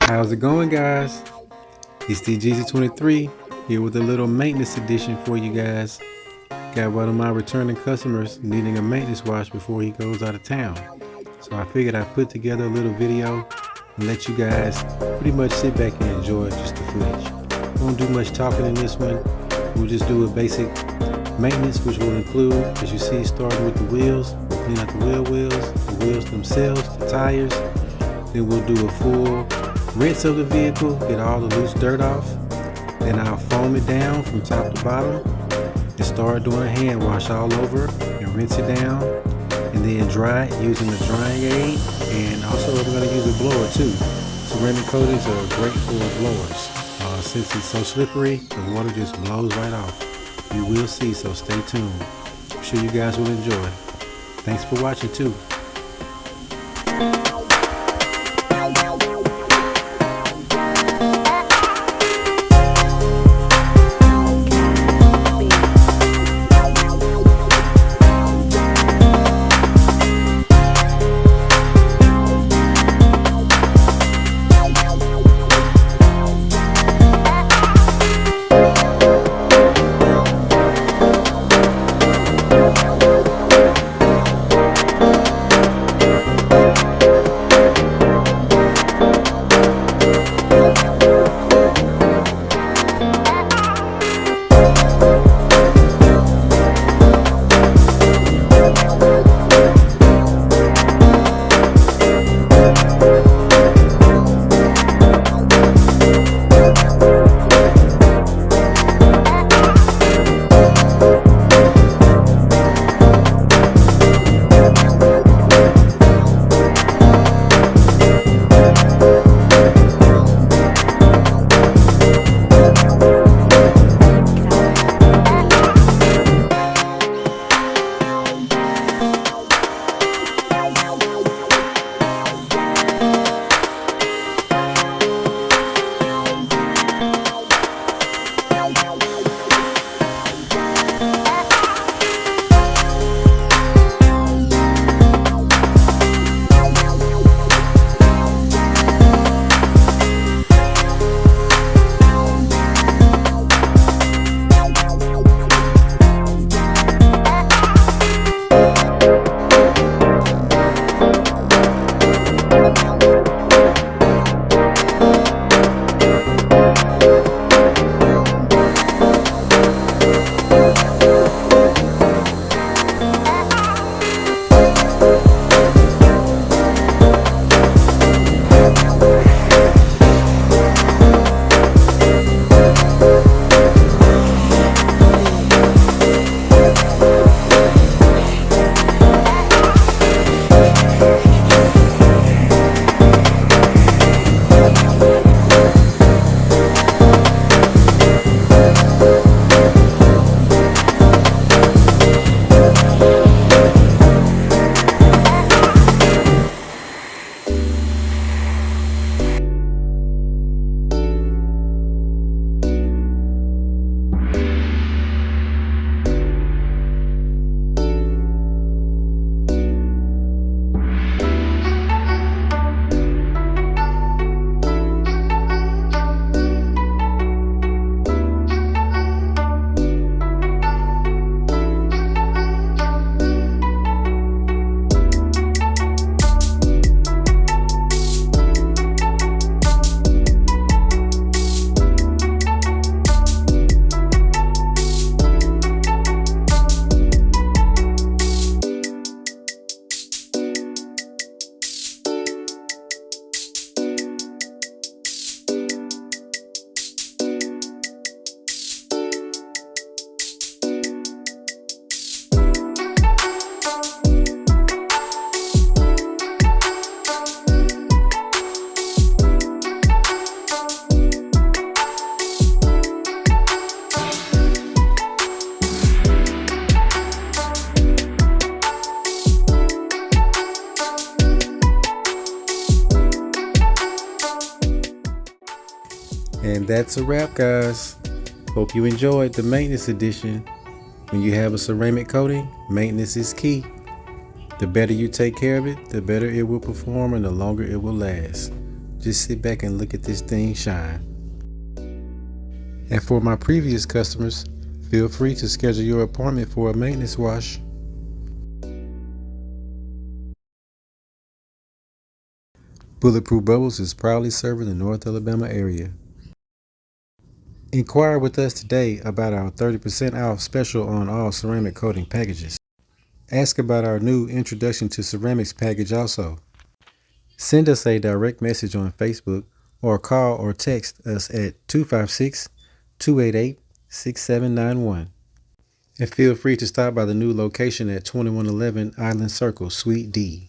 How's it going, guys? It's the GZ23 here with a little maintenance edition for you guys. Got one of my returning customers needing a maintenance wash before he goes out of town. So I figured I'd put together a little video and let you guys pretty much sit back and enjoy just the footage. Won't do much talking in this one. We'll just do a basic maintenance, which will include, as you see, starting with the wheels. We'll clean out the wheels themselves, the tires. Then we'll do a full rinse of the vehicle, get all the loose dirt off. Then I'll foam it down from top to bottom and start doing a hand wash all over and rinse it down, and then dry it using the drying aid. And also we're going to use a blower too. Ceramic coatings are great for blowers. Since it's so slippery, the water just blows right off. You will see, so stay tuned. I'm sure you guys will enjoy. Thanks for watching too. And that's a wrap, guys. Hope you enjoyed the maintenance edition. When you have a ceramic coating, maintenance is key. The better you take care of it, the better it will perform and the longer it will last. just sit back and look at this thing shine. And for my previous customers, feel free to schedule your appointment for a maintenance wash. Bulletproof Bubbles is proudly serving the North Alabama area. Inquire with us today about our 30% off special on all ceramic coating packages. Ask about our new Introduction to Ceramics package also. Send us a direct message on Facebook or call or text us at 256-288-6791. And feel free to stop by the new location at 2111 Island Circle, Suite D.